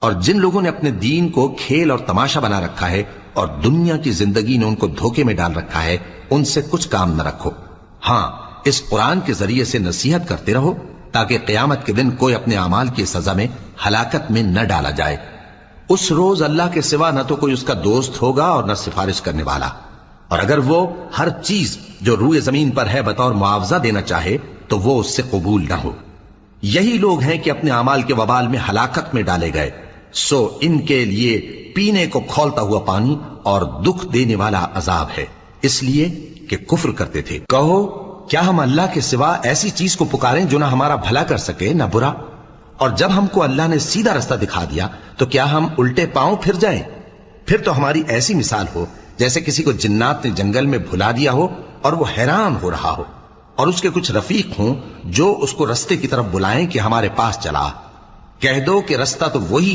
اور جن لوگوں نے اپنے دین کو کھیل اور تماشا بنا رکھا ہے اور دنیا کی زندگی نے ان کو دھوکے میں ڈال رکھا ہے، ان سے کچھ کام نہ رکھو۔ ہاں، اس قرآن کے ذریعے سے نصیحت کرتے رہو تاکہ قیامت کے دن کوئی اپنے اعمال کی سزا میں ہلاکت میں نہ ڈالا جائے۔ اس روز اللہ کے سوا نہ تو کوئی اس کا دوست ہوگا اور نہ سفارش کرنے والا، اور اگر وہ ہر چیز جو روئے زمین پر ہے بطور معاوضہ دینا چاہے تو وہ اس سے قبول نہ ہو۔ یہی لوگ ہیں کہ اپنے اعمال کے وبال میں ہلاکت میں ڈالے گئے، سو ان کے لیے پینے کو کھولتا ہوا پانی اور دکھ دینے والا عذاب ہے، اس لیے کہ کفر کرتے تھے۔ کہو، کیا ہم اللہ کے سوا ایسی چیز کو پکاریں جو نہ ہمارا بھلا کر سکے نہ برا؟ اور جب ہم کو اللہ نے سیدھا رستہ دکھا دیا تو کیا ہم الٹے پاؤں پھر جائیں؟ پھر تو ہماری ایسی مثال ہو جیسے کسی کو جنات نے جنگل میں بھلا دیا ہو اور وہ حیران ہو رہا ہو، اور اس کے کچھ رفیق ہوں جو اس کو رستے کی طرف بلائیں کہ ہمارے پاس چلا۔ کہہ دو کہ رستہ تو وہی